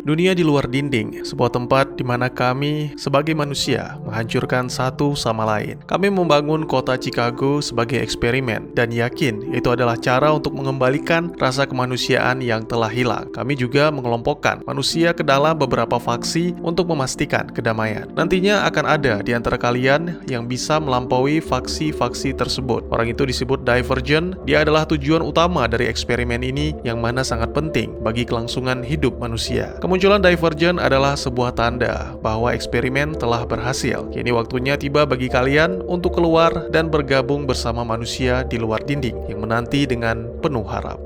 Dunia di luar dinding, sebuah tempat di mana kami sebagai manusia menghancurkan satu sama lain. Kami membangun kota Chicago sebagai eksperimen dan yakin itu adalah cara untuk mengembalikan rasa kemanusiaan yang telah hilang. Kami juga mengelompokkan manusia ke dalam beberapa faksi untuk memastikan kedamaian. Nantinya akan ada di antara kalian yang bisa melampaui faksi-faksi tersebut. Orang itu disebut Divergent. Dia adalah tujuan utama dari eksperimen ini yang mana sangat penting bagi kelangsungan hidup manusia. Kemunculan Divergent adalah sebuah tanda bahwa eksperimen telah berhasil. Kini waktunya tiba bagi kalian untuk keluar dan bergabung bersama manusia di luar dinding yang menanti dengan penuh harap.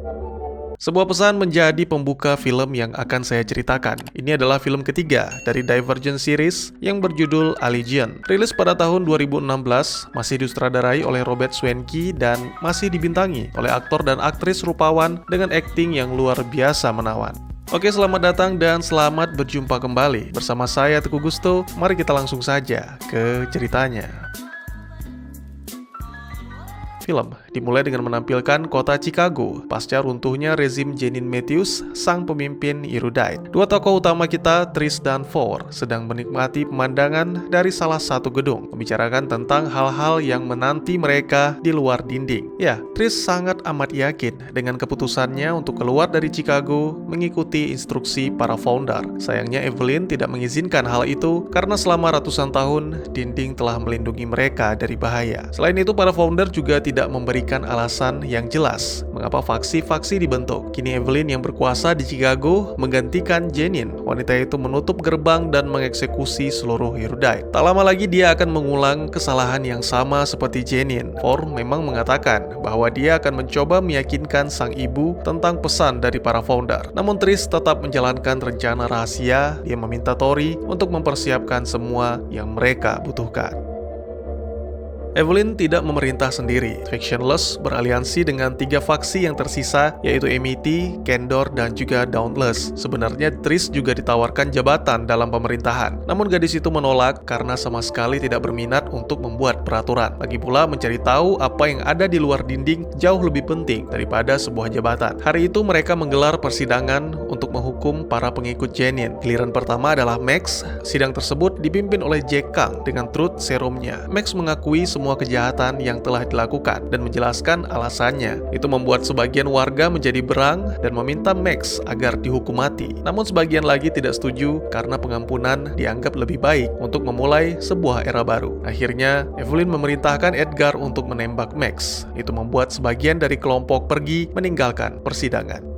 Sebuah pesan menjadi pembuka film yang akan saya ceritakan. Ini adalah film ketiga dari Divergent series yang berjudul Allegiant. Rilis pada tahun 2016, masih disutradarai oleh Robert Swenke dan masih dibintangi oleh aktor dan aktris rupawan dengan akting yang luar biasa menawan. Oke, selamat datang dan selamat berjumpa kembali bersama saya Teguh Gusto. Mari kita langsung saja ke ceritanya. Film dimulai dengan menampilkan kota Chicago pasca runtuhnya rezim Jenin Matthews, sang pemimpin erudite. Dua tokoh utama kita, Tris dan Four, sedang menikmati pemandangan dari salah satu gedung, membicarakan tentang hal-hal yang menanti mereka di luar dinding. Ya, Tris sangat amat yakin dengan keputusannya untuk keluar dari Chicago mengikuti instruksi para founder. Sayangnya Evelyn tidak mengizinkan hal itu karena selama ratusan tahun dinding telah melindungi mereka dari bahaya. Selain itu, para founder juga tidak memberikan alasan yang jelas mengapa faksi-faksi dibentuk. Kini Evelyn yang berkuasa di Chicago menggantikan Jenin. Wanita itu menutup gerbang dan mengeksekusi seluruh erudite. Tak lama lagi dia akan mengulang kesalahan yang sama seperti Jenin. Four memang mengatakan bahwa dia akan mencoba meyakinkan sang ibu tentang pesan dari para founder. Namun Tris tetap menjalankan rencana rahasia. Dia meminta Tori untuk mempersiapkan semua yang mereka butuhkan. Evelyn tidak memerintah sendiri. Factionless beraliansi dengan tiga faksi yang tersisa, yaitu Amity, Candor, dan juga Dauntless. Sebenarnya Tris juga ditawarkan jabatan dalam pemerintahan. Namun gadis itu menolak karena sama sekali tidak berminat untuk membuat peraturan. Lagi pula mencari tahu apa yang ada di luar dinding jauh lebih penting daripada sebuah jabatan. Hari itu mereka menggelar persidangan untuk menghukum para pengikut Jenin. Giliran pertama adalah Max. Sidang tersebut dipimpin oleh Jack Kang dengan Truth Serumnya. Max mengakui semua kejahatan yang telah dilakukan dan menjelaskan alasannya. Itu membuat sebagian warga menjadi berang dan meminta Max agar dihukum mati. Namun sebagian lagi tidak setuju karena pengampunan dianggap lebih baik untuk memulai sebuah era baru. Akhirnya, Evelyn memerintahkan Edgar untuk menembak Max. Itu membuat sebagian dari kelompok pergi meninggalkan persidangan.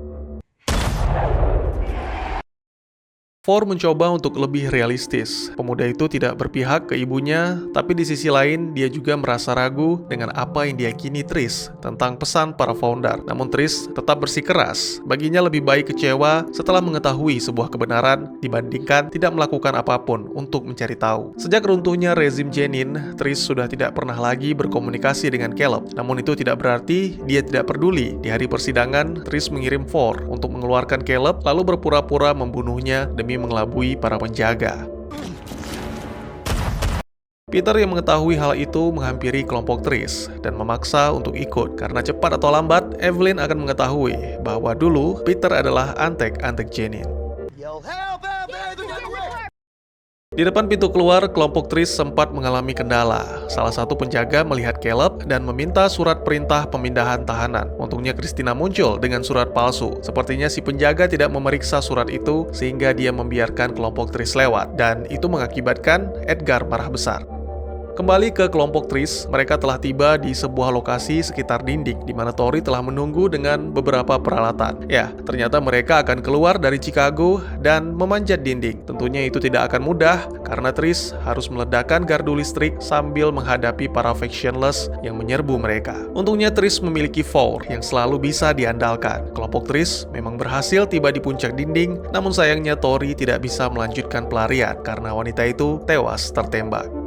Four mencoba untuk lebih realistis. Pemuda itu tidak berpihak ke ibunya, tapi di sisi lain dia juga merasa ragu dengan apa yang diyakini Tris tentang pesan para founder. Namun Tris tetap bersikeras. Baginya lebih baik kecewa setelah mengetahui sebuah kebenaran dibandingkan tidak melakukan apapun untuk mencari tahu. Sejak runtuhnya rezim Jenin, Tris sudah tidak pernah lagi berkomunikasi dengan Caleb. Namun itu tidak berarti dia tidak peduli. Di hari persidangan, Tris mengirim Four untuk mengeluarkan Caleb lalu berpura-pura membunuhnya demi mengelabui para penjaga. Peter yang mengetahui hal itu menghampiri kelompok Tris dan memaksa untuk ikut karena cepat atau lambat Evelyn akan mengetahui bahwa dulu Peter adalah antek-antek Jenin. Di depan pintu keluar, kelompok Tris sempat mengalami kendala. Salah satu penjaga melihat Caleb dan meminta surat perintah pemindahan tahanan. Untungnya Christina muncul dengan surat palsu. Sepertinya si penjaga tidak memeriksa surat itu sehingga dia membiarkan kelompok Tris lewat. Dan itu mengakibatkan Edgar marah besar. Kembali ke kelompok Tris, mereka telah tiba di sebuah lokasi sekitar dinding di mana Tori telah menunggu dengan beberapa peralatan. Ya, ternyata mereka akan keluar dari Chicago dan memanjat dinding. Tentunya itu tidak akan mudah karena Tris harus meledakkan gardu listrik sambil menghadapi para factionless yang menyerbu mereka. Untungnya Tris memiliki Four yang selalu bisa diandalkan. Kelompok Tris memang berhasil tiba di puncak dinding, namun sayangnya Tori tidak bisa melanjutkan pelarian karena wanita itu tewas tertembak.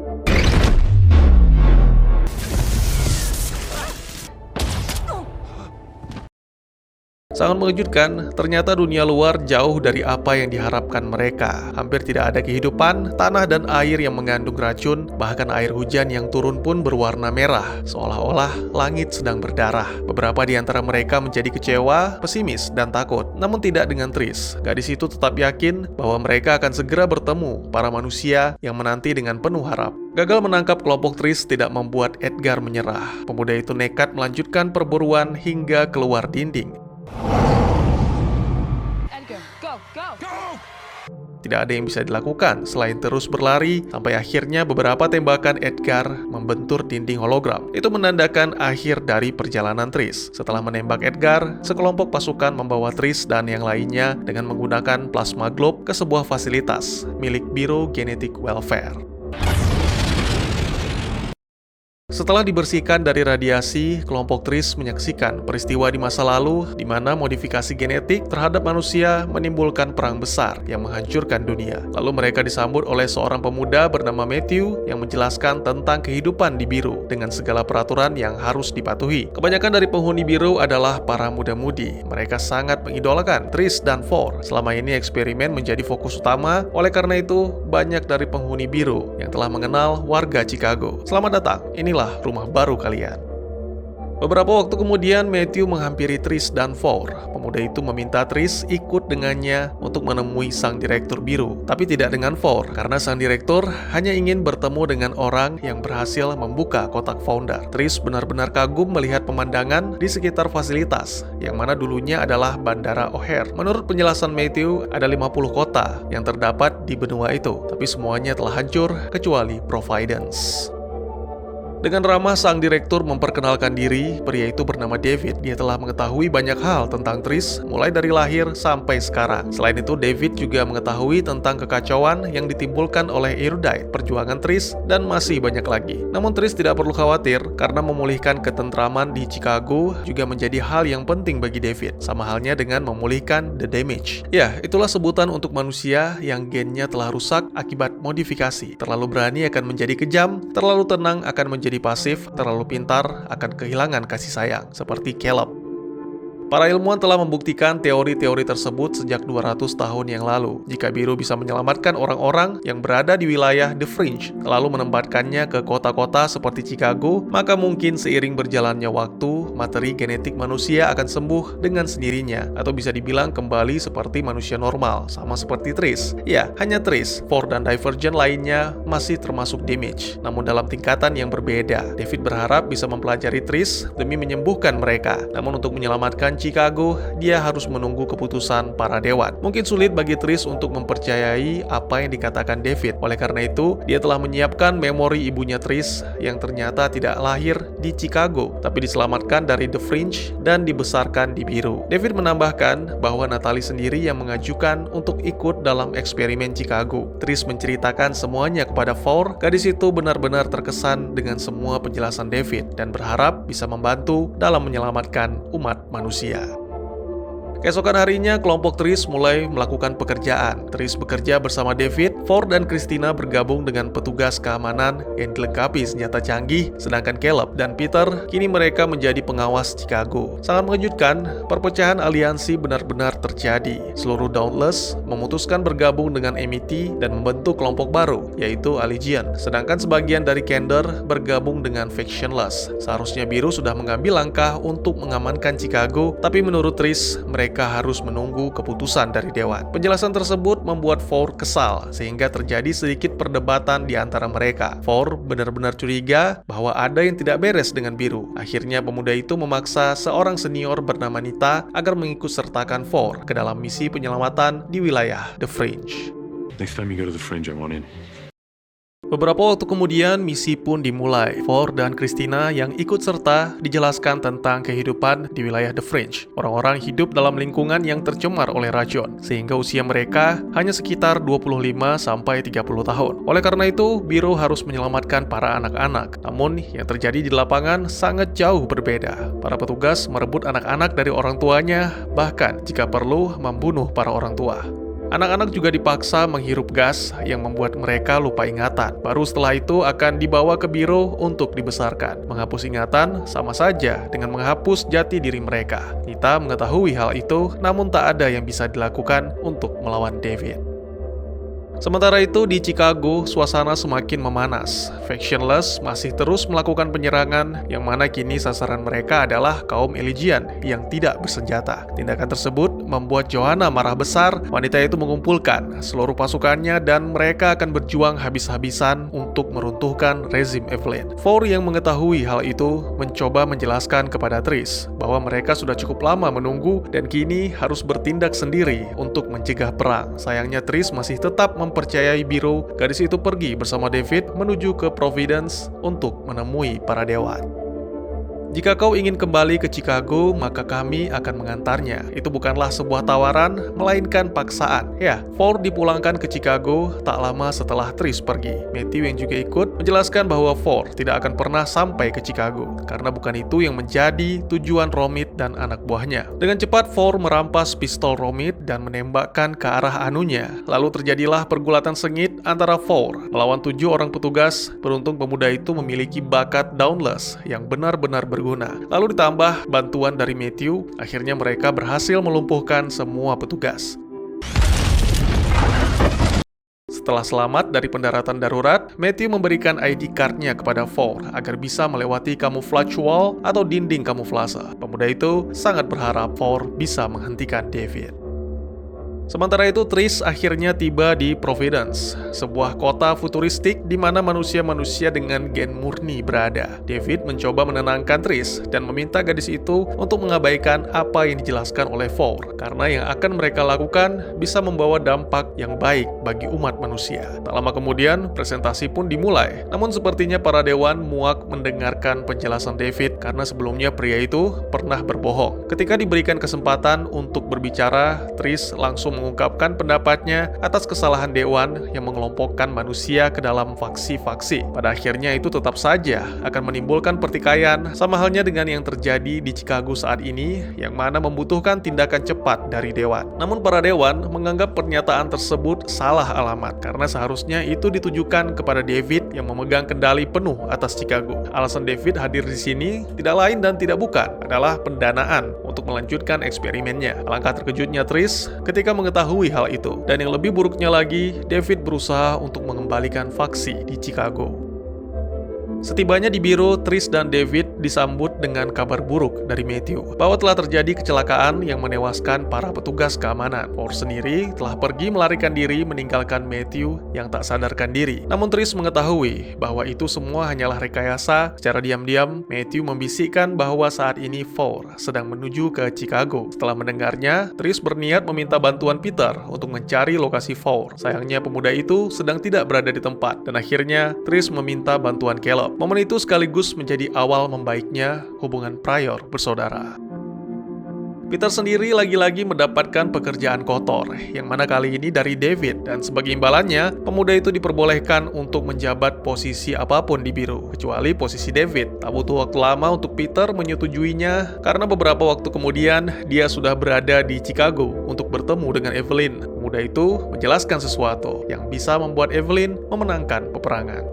Sangat mengejutkan, ternyata dunia luar jauh dari apa yang diharapkan mereka. Hampir tidak ada kehidupan, tanah dan air yang mengandung racun, bahkan air hujan yang turun pun berwarna merah, seolah-olah langit sedang berdarah. Beberapa di antara mereka menjadi kecewa, pesimis, dan takut. Namun tidak dengan Tris. Gadis itu tetap yakin bahwa mereka akan segera bertemu para manusia yang menanti dengan penuh harap. Gagal menangkap kelompok Tris tidak membuat Edgar menyerah. Pemuda itu nekat melanjutkan perburuan hingga keluar dinding. Tidak ada yang bisa dilakukan selain terus berlari sampai akhirnya beberapa tembakan Edgar membentur dinding hologram. Itu menandakan akhir dari perjalanan Tris. Setelah menembak Edgar, sekelompok pasukan membawa Tris dan yang lainnya dengan menggunakan plasma globe ke sebuah fasilitas milik Biro Genetic Welfare. Setelah dibersihkan dari radiasi, kelompok Tris menyaksikan peristiwa di masa lalu di mana modifikasi genetik terhadap manusia menimbulkan perang besar yang menghancurkan dunia. Lalu mereka disambut oleh seorang pemuda bernama Matthew yang menjelaskan tentang kehidupan di Biru dengan segala peraturan yang harus dipatuhi. Kebanyakan dari penghuni Biru adalah para muda-mudi. Mereka sangat mengidolakan Tris dan Four. Selama ini eksperimen menjadi fokus utama, oleh karena itu banyak dari penghuni Biru yang telah mengenal warga Chicago. Selamat datang, inilah rumah baru kalian. Beberapa waktu kemudian, Matthew menghampiri Tris dan Four. Pemuda itu meminta Tris ikut dengannya untuk menemui sang direktur Biru, tapi tidak dengan Four, karena sang direktur hanya ingin bertemu dengan orang yang berhasil membuka kotak founder. Tris benar-benar kagum melihat pemandangan di sekitar fasilitas, yang mana dulunya adalah Bandara O'Hare. Menurut penjelasan Matthew, ada 50 kota yang terdapat di benua itu, tapi semuanya telah hancur kecuali Providence. Dengan ramah, sang direktur memperkenalkan diri. Pria itu bernama David. Dia telah mengetahui banyak hal tentang Tris, mulai dari lahir sampai sekarang. Selain itu, David juga mengetahui tentang kekacauan yang ditimbulkan oleh Erudite, perjuangan Tris, dan masih banyak lagi. Namun Tris tidak perlu khawatir, karena memulihkan ketentraman di Chicago juga menjadi hal yang penting bagi David, sama halnya dengan memulihkan The Damage. Ya, itulah sebutan untuk manusia yang gennya telah rusak akibat modifikasi. Terlalu berani akan menjadi kejam, terlalu tenang akan menjadi pasif, terlalu pintar akan kehilangan kasih sayang, seperti Caleb. Para ilmuwan telah membuktikan teori-teori tersebut sejak 200 tahun yang lalu. Jika Biru bisa menyelamatkan orang-orang yang berada di wilayah The Fringe, lalu menempatkannya ke kota-kota seperti Chicago, maka mungkin seiring berjalannya waktu, materi genetik manusia akan sembuh dengan sendirinya, atau bisa dibilang kembali seperti manusia normal, sama seperti Tris. Ya, hanya Tris, Four dan Divergent lainnya masih termasuk damage, namun dalam tingkatan yang berbeda. David berharap bisa mempelajari Tris demi menyembuhkan mereka, namun untuk menyelamatkan Chicago, dia harus menunggu keputusan para dewan. Mungkin sulit bagi Tris untuk mempercayai apa yang dikatakan David. Oleh karena itu, dia telah menyiapkan memori ibunya Tris yang ternyata tidak lahir di Chicago, tapi diselamatkan dari The Fringe dan dibesarkan di Biru. David menambahkan bahwa Natalie sendiri yang mengajukan untuk ikut dalam eksperimen Chicago. Tris menceritakan semuanya kepada Four. Gadis itu benar-benar terkesan dengan semua penjelasan David dan berharap bisa membantu dalam menyelamatkan umat manusia. Keesokan harinya, kelompok Tris mulai melakukan pekerjaan. Tris bekerja bersama David, Four dan Christina bergabung dengan petugas keamanan yang dilengkapi senjata canggih, sedangkan Caleb dan Peter kini mereka menjadi pengawas Chicago. Sangat mengejutkan, perpecahan aliansi benar-benar terjadi. Seluruh Dauntless memutuskan bergabung dengan MET dan membentuk kelompok baru, yaitu Allegiant. Sedangkan sebagian dari Kender bergabung dengan Factionless. Seharusnya Biru sudah mengambil langkah untuk mengamankan Chicago, tapi menurut Tris, mereka harus menunggu keputusan dari dewan. Penjelasan tersebut membuat Four kesal, sehingga terjadi sedikit perdebatan di antara mereka. Four benar-benar curiga bahwa ada yang tidak beres dengan Biru. Akhirnya pemuda itu memaksa seorang senior bernama Nita agar mengikut sertakan Four ke dalam misi penyelamatan di wilayah The Fringe. Next time you go to the Fringe, I want in. Beberapa waktu kemudian, misi pun dimulai. Four dan Christina yang ikut serta dijelaskan tentang kehidupan di wilayah The Fringe. Orang-orang hidup dalam lingkungan yang tercemar oleh racun, sehingga usia mereka hanya sekitar 25-30 tahun. Oleh karena itu, Biru harus menyelamatkan para anak-anak. Namun, yang terjadi di lapangan sangat jauh berbeda. Para petugas merebut anak-anak dari orang tuanya, bahkan jika perlu membunuh para orang tua. Anak-anak juga dipaksa menghirup gas yang membuat mereka lupa ingatan. Baru setelah itu akan dibawa ke biro untuk dibesarkan. Menghapus ingatan sama saja dengan menghapus jati diri mereka. Nita mengetahui hal itu, namun tak ada yang bisa dilakukan untuk melawan David. Sementara itu di Chicago, suasana semakin memanas. Factionless masih terus melakukan penyerangan, yang mana kini sasaran mereka adalah kaum Elysian yang tidak bersenjata. Tindakan tersebut membuat Joanna marah besar. Wanita itu mengumpulkan seluruh pasukannya dan mereka akan berjuang habis-habisan untuk meruntuhkan rezim Evelyn. Four yang mengetahui hal itu mencoba menjelaskan kepada Trish bahwa mereka sudah cukup lama menunggu dan kini harus bertindak sendiri untuk mencegah perang. Sayangnya Trish masih tetap mempercayai biro. Gadis itu pergi bersama David menuju ke Providence untuk menemui para dewan. Jika kau ingin kembali ke Chicago, maka kami akan mengantarnya. Itu bukanlah sebuah tawaran, melainkan paksaan. Ya, Ford dipulangkan ke Chicago tak lama setelah Trish pergi. Matthew yang juga ikut menjelaskan bahwa Ford tidak akan pernah sampai ke Chicago, karena bukan itu yang menjadi tujuan Romit dan anak buahnya. Dengan cepat, Ford merampas pistol Romit dan menembakkan ke arah anunya. Lalu terjadilah pergulatan sengit antara Ford melawan 7 orang petugas. Beruntung pemuda itu memiliki bakat Dauntless yang benar-benar berguna. Lalu ditambah bantuan dari Matthew, akhirnya mereka berhasil melumpuhkan semua petugas. Setelah selamat dari pendaratan darurat, Matthew memberikan ID card-nya kepada Ford agar bisa melewati camouflage wall atau dinding kamuflase. Pemuda itu sangat berharap Ford bisa menghentikan David. Sementara itu, Trish akhirnya tiba di Providence, sebuah kota futuristik di mana manusia-manusia dengan gen murni berada. David mencoba menenangkan Trish dan meminta gadis itu untuk mengabaikan apa yang dijelaskan oleh Ford, karena yang akan mereka lakukan bisa membawa dampak yang baik bagi umat manusia. Tak lama kemudian, presentasi pun dimulai. Namun sepertinya para dewan muak mendengarkan penjelasan David karena sebelumnya pria itu pernah berbohong. Ketika diberikan kesempatan untuk berbicara, Trish langsung mengungkapkan pendapatnya atas kesalahan dewan yang mengelompokkan manusia ke dalam faksi-faksi. Pada akhirnya itu tetap saja akan menimbulkan pertikaian, sama halnya dengan yang terjadi di Chicago saat ini, yang mana membutuhkan tindakan cepat dari dewan. Namun para dewan menganggap pernyataan tersebut salah alamat, karena seharusnya itu ditujukan kepada David yang memegang kendali penuh atas Chicago. Alasan David hadir di sini tidak lain dan tidak bukan adalah pendanaan untuk melanjutkan eksperimennya. Alangkah terkejutnya Trish ketika mengetahui hal itu. Dan yang lebih buruknya lagi, David berusaha untuk mengembalikan faksi di Chicago. Setibanya di biro, Trish dan David disambut dengan kabar buruk dari Matthew bahwa telah terjadi kecelakaan yang menewaskan para petugas keamanan. Ford sendiri telah pergi melarikan diri meninggalkan Matthew yang tak sadarkan diri. Namun Trish mengetahui bahwa itu semua hanyalah rekayasa. Secara diam-diam, Matthew membisikkan bahwa saat ini Ford sedang menuju ke Chicago. Setelah mendengarnya, Trish berniat meminta bantuan Peter untuk mencari lokasi Ford. Sayangnya pemuda itu sedang tidak berada di tempat, dan akhirnya Trish meminta bantuan Caleb. Momen itu sekaligus menjadi awal membaiknya hubungan Pryor bersaudara. Peter sendiri lagi-lagi mendapatkan pekerjaan kotor, yang mana kali ini dari David, dan sebagai imbalannya, pemuda itu diperbolehkan untuk menjabat posisi apapun di biro, kecuali posisi David. Tak butuh waktu lama untuk Peter menyetujuinya, karena beberapa waktu kemudian, dia sudah berada di Chicago untuk bertemu dengan Evelyn. Pemuda itu menjelaskan sesuatu yang bisa membuat Evelyn memenangkan peperangan.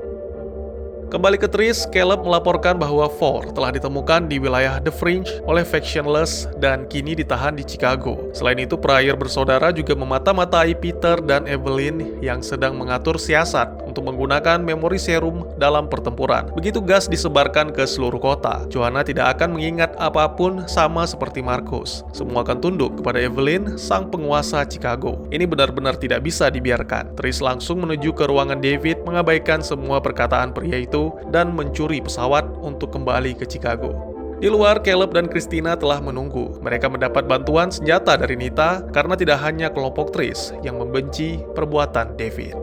Kembali ke Trish, Caleb melaporkan bahwa Ford telah ditemukan di wilayah The Fringe oleh Factionless dan kini ditahan di Chicago. Selain itu, Pryor bersaudara juga memata-matai Peter dan Evelyn yang sedang mengatur siasat untuk menggunakan memori serum dalam pertempuran. Begitu gas disebarkan ke seluruh kota, Joanna tidak akan mengingat apapun, sama seperti Marcus. Semua akan tunduk kepada Evelyn, sang penguasa Chicago. Ini benar-benar tidak bisa dibiarkan. Trish langsung menuju ke ruangan David, mengabaikan semua perkataan pria itu dan mencuri pesawat untuk kembali ke Chicago. Di luar, Caleb dan Christina telah menunggu. Mereka mendapat bantuan senjata dari Nita karena tidak hanya kelompok Trish yang membenci perbuatan David.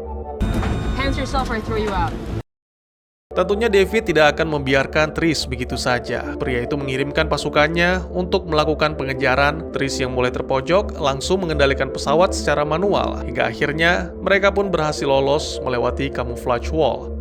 Hands yourself or I throw you out. Tentunya David tidak akan membiarkan Trish begitu saja. Pria itu mengirimkan pasukannya untuk melakukan pengejaran. Trish yang mulai terpojok langsung mengendalikan pesawat secara manual, hingga akhirnya mereka pun berhasil lolos melewati camouflage wall.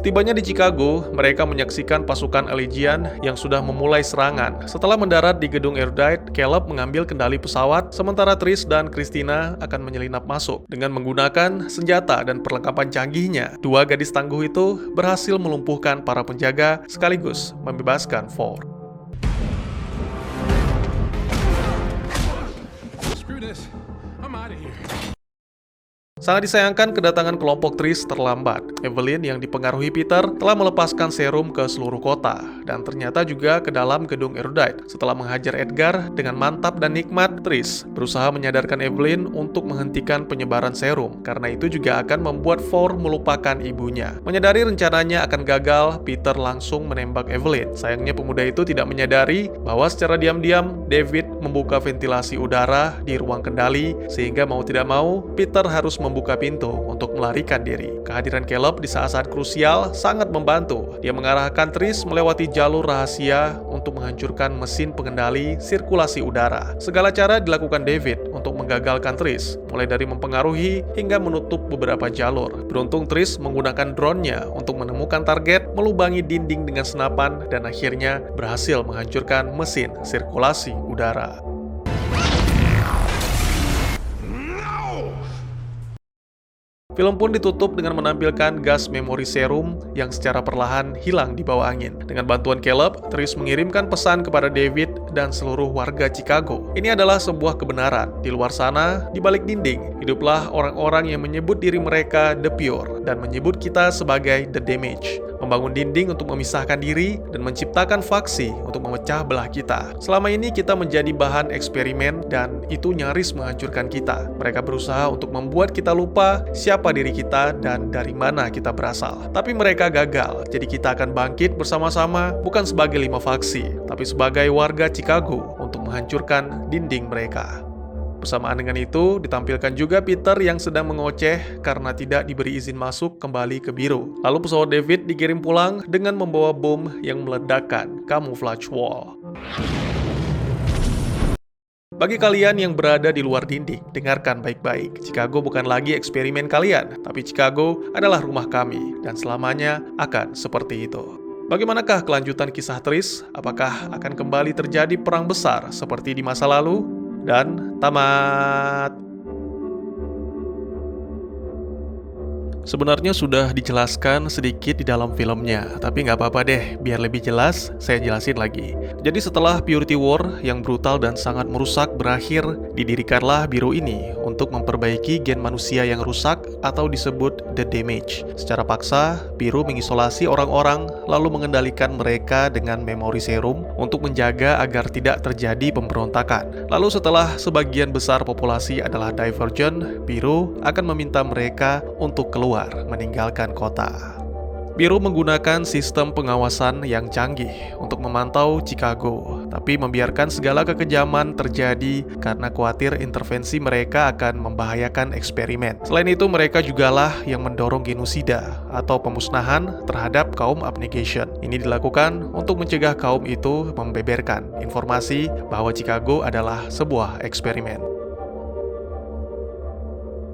Setibanya di Chicago, mereka menyaksikan pasukan Allegiant yang sudah memulai serangan. Setelah mendarat di gedung Erudite, Caleb mengambil kendali pesawat, sementara Trish dan Christina akan menyelinap masuk. Dengan menggunakan senjata dan perlengkapan canggihnya, dua gadis tangguh itu berhasil melumpuhkan para penjaga sekaligus membebaskan Ford. Screw this. I'm out of here. Sangat disayangkan kedatangan kelompok Trish terlambat. Evelyn yang dipengaruhi Peter telah melepaskan serum ke seluruh kota dan ternyata juga ke dalam gedung Erudite. Setelah menghajar Edgar dengan mantap dan nikmat, Trish berusaha menyadarkan Evelyn untuk menghentikan penyebaran serum karena itu juga akan membuat Ford melupakan ibunya. Menyadari rencananya akan gagal, Peter langsung menembak Evelyn. Sayangnya pemuda itu tidak menyadari bahwa secara diam-diam David membuka ventilasi udara di ruang kendali sehingga mau tidak mau Peter harus membuka pintu untuk melarikan diri. Kehadiran Caleb di saat-saat krusial sangat membantu. Dia mengarahkan Trish melewati jalur rahasia untuk menghancurkan mesin pengendali sirkulasi udara. Segala cara dilakukan David untuk menggagalkan Trish, mulai dari mempengaruhi hingga menutup beberapa jalur. Beruntung Trish menggunakan drone-nya untuk menemukan target, melubangi dinding dengan senapan, dan akhirnya berhasil menghancurkan mesin sirkulasi udara. Film pun ditutup dengan menampilkan gas memori serum yang secara perlahan hilang di bawah angin. Dengan bantuan Caleb, Trish mengirimkan pesan kepada David dan seluruh warga Chicago. Ini adalah sebuah kebenaran. Di luar sana, di balik dinding, hiduplah orang-orang yang menyebut diri mereka The Pure dan menyebut kita sebagai The Damage. Membangun dinding untuk memisahkan diri dan menciptakan faksi untuk memecah belah kita. Selama ini kita menjadi bahan eksperimen dan itu nyaris menghancurkan kita. Mereka berusaha untuk membuat kita lupa siapa diri kita dan dari mana kita berasal. Tapi mereka gagal, jadi kita akan bangkit bersama-sama bukan sebagai 5 faksi, tapi sebagai warga Chicago untuk menghancurkan dinding mereka. Bersamaan dengan itu, ditampilkan juga Peter yang sedang mengoceh karena tidak diberi izin masuk kembali ke biru. Lalu pesawat David dikirim pulang dengan membawa bom yang meledakkan camouflage wall. Bagi kalian yang berada di luar dinding, dengarkan baik-baik. Chicago bukan lagi eksperimen kalian, tapi Chicago adalah rumah kami, dan selamanya akan seperti itu. Bagaimanakah kelanjutan kisah Trish? Apakah akan kembali terjadi perang besar seperti di masa lalu? Dan tamat. Sebenarnya sudah dijelaskan sedikit di dalam filmnya, tapi nggak apa-apa deh, biar lebih jelas, saya jelasin lagi. Jadi setelah Purity War yang brutal dan sangat merusak berakhir, didirikanlah Biru ini untuk memperbaiki gen manusia yang rusak atau disebut The Damage. Secara paksa, Biru mengisolasi orang-orang lalu mengendalikan mereka dengan memori serum untuk menjaga agar tidak terjadi pemberontakan. Lalu setelah sebagian besar populasi adalah Divergent, Biru akan meminta mereka untuk keluar meninggalkan kota. Biru menggunakan sistem pengawasan yang canggih untuk memantau Chicago, tapi membiarkan segala kekejaman terjadi karena khawatir intervensi mereka akan membahayakan eksperimen. Selain itu, mereka jugalah yang mendorong genosida atau pemusnahan terhadap kaum Abnegation. Ini dilakukan untuk mencegah kaum itu membeberkan informasi bahwa Chicago adalah sebuah eksperimen.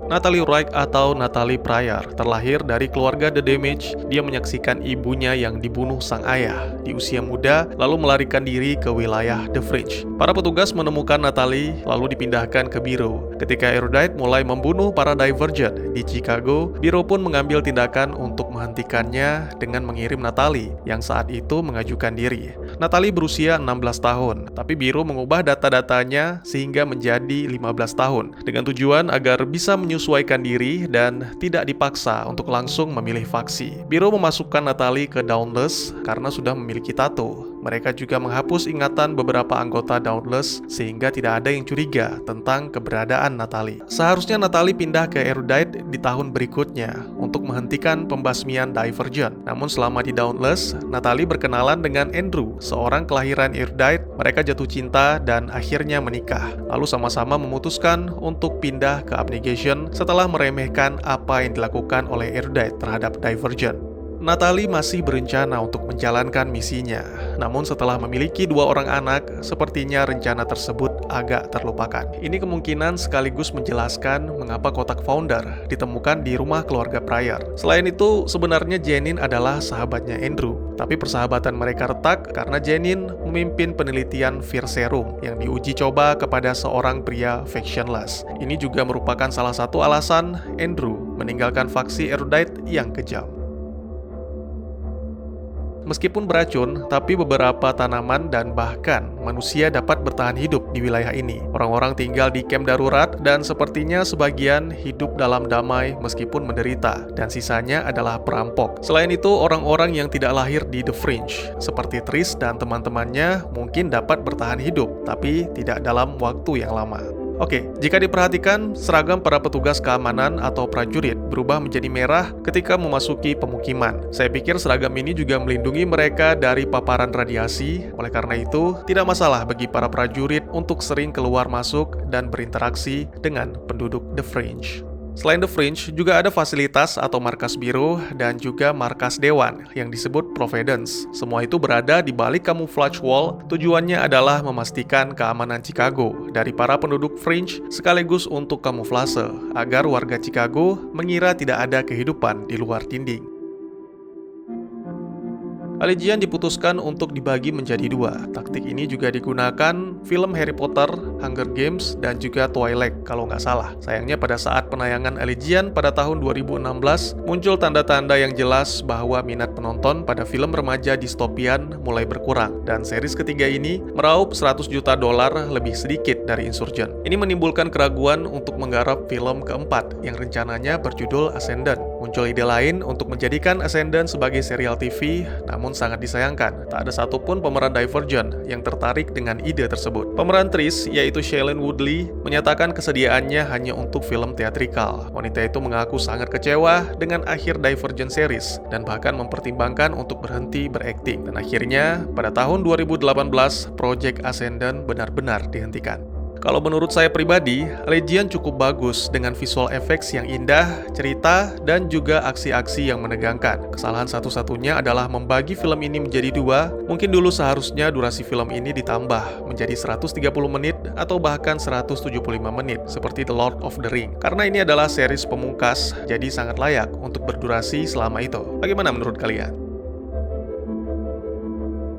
Natalie Wright atau Natalie Pryor terlahir dari keluarga The Damage. Dia menyaksikan ibunya yang dibunuh sang ayah di usia muda lalu melarikan diri ke wilayah The Fringe. Para petugas menemukan Natalie lalu dipindahkan ke Biro. Ketika Erudite mulai membunuh para Divergent di Chicago, Biro pun mengambil tindakan untuk menghentikannya dengan mengirim Natalie yang saat itu mengajukan diri. Natalie berusia 16 tahun, tapi Biro mengubah data-datanya sehingga menjadi 15 tahun dengan tujuan agar bisa menyesuaikan diri dan tidak dipaksa untuk langsung memilih faksi. Biro memasukkan Natalie ke Dauntless karena sudah memiliki tato. Mereka juga menghapus ingatan beberapa anggota Dauntless sehingga tidak ada yang curiga tentang keberadaan Natalie. Seharusnya Natalie pindah ke Erudite di tahun berikutnya untuk menghentikan pembasmian Divergent. Namun selama di Dauntless, Natalie berkenalan dengan Andrew, seorang kelahiran Erudite. Mereka jatuh cinta dan akhirnya menikah. Lalu sama-sama memutuskan untuk pindah ke Abnegation setelah meremehkan apa yang dilakukan oleh Erudite terhadap Divergent. Natalie masih berencana untuk menjalankan misinya. Namun setelah memiliki 2 orang anak, sepertinya rencana tersebut agak terlupakan. Ini kemungkinan sekaligus menjelaskan mengapa kotak founder ditemukan di rumah keluarga Pryor. Selain itu, sebenarnya Janine adalah sahabatnya Andrew. Tapi persahabatan mereka retak karena Janine memimpin penelitian Fear Serum yang diuji coba kepada seorang pria factionless. Ini juga merupakan salah satu alasan Andrew meninggalkan faksi erudite yang kejam. Meskipun beracun, tapi beberapa tanaman dan bahkan manusia dapat bertahan hidup di wilayah ini. Orang-orang tinggal di kamp darurat dan sepertinya sebagian hidup dalam damai meskipun menderita, dan sisanya adalah perampok. Selain itu, orang-orang yang tidak lahir di The Fringe, seperti Tris dan teman-temannya mungkin dapat bertahan hidup, tapi tidak dalam waktu yang lama. Oke, jika diperhatikan, seragam para petugas keamanan atau prajurit berubah menjadi merah ketika memasuki pemukiman. Saya pikir seragam ini juga melindungi mereka dari paparan radiasi, oleh karena itu, tidak masalah bagi para prajurit untuk sering keluar masuk dan berinteraksi dengan penduduk The Fringe. Selain The Fringe, juga ada fasilitas atau markas biru dan juga markas dewan yang disebut Providence. Semua itu berada di balik camouflage wall. Tujuannya adalah memastikan keamanan Chicago dari para penduduk Fringe sekaligus untuk kamuflase agar warga Chicago mengira tidak ada kehidupan di luar dinding. Allegiant diputuskan untuk dibagi menjadi 2. Taktik ini juga digunakan film Harry Potter, Hunger Games, dan juga Twilight kalau nggak salah. Sayangnya pada saat penayangan Allegiant pada tahun 2016, muncul tanda-tanda yang jelas bahwa minat penonton pada film remaja distopian mulai berkurang, dan series ketiga ini meraup $100 juta lebih sedikit dari Insurgent. Ini menimbulkan keraguan untuk menggarap film keempat yang rencananya berjudul Ascendant. Muncul ide lain untuk menjadikan Ascendant sebagai serial TV, namun sangat disayangkan, tak ada satupun pemeran Divergent yang tertarik dengan ide tersebut. Pemeran Tris, yaitu Shailene Woodley, menyatakan kesediaannya hanya untuk film teatrikal. Wanita itu mengaku sangat kecewa dengan akhir Divergent series, dan bahkan mempertimbangkan untuk berhenti berakting. Dan akhirnya, pada tahun 2018, Project Ascendant benar-benar dihentikan. Kalau menurut saya pribadi, Allegiant cukup bagus dengan visual effects yang indah, cerita, dan juga aksi-aksi yang menegangkan. Kesalahan satu-satunya adalah membagi film ini menjadi 2. Mungkin dulu seharusnya durasi film ini ditambah menjadi 130 menit atau bahkan 175 menit, seperti The Lord of the Ring. Karena ini adalah series pemungkas, jadi sangat layak untuk berdurasi selama itu. Bagaimana menurut kalian?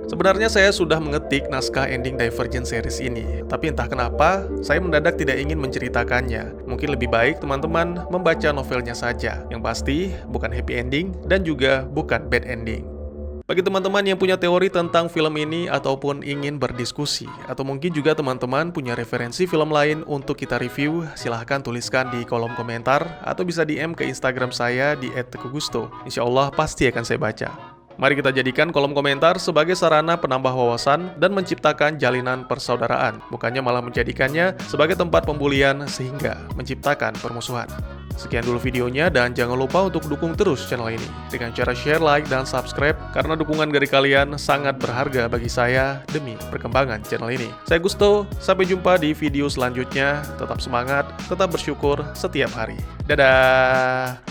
Sebenarnya saya sudah mengetik naskah ending Divergent series ini, tapi entah kenapa saya mendadak tidak ingin menceritakannya. Mungkin lebih baik teman-teman membaca novelnya saja. Yang pasti bukan happy ending dan juga bukan bad ending. Bagi teman-teman yang punya teori tentang film ini ataupun ingin berdiskusi, atau mungkin juga teman-teman punya referensi film lain untuk kita review, silahkan tuliskan di kolom komentar atau bisa DM ke Instagram saya di @tegugusto. Insya Allah pasti akan saya baca. Mari kita jadikan kolom komentar sebagai sarana penambah wawasan dan menciptakan jalinan persaudaraan, bukannya malah menjadikannya sebagai tempat pembulian sehingga menciptakan permusuhan. Sekian dulu videonya dan jangan lupa untuk dukung terus channel ini dengan cara share, like, dan subscribe karena dukungan dari kalian sangat berharga bagi saya demi perkembangan channel ini. Saya Gusto, sampai jumpa di video selanjutnya. Tetap semangat, tetap bersyukur setiap hari. Dadah!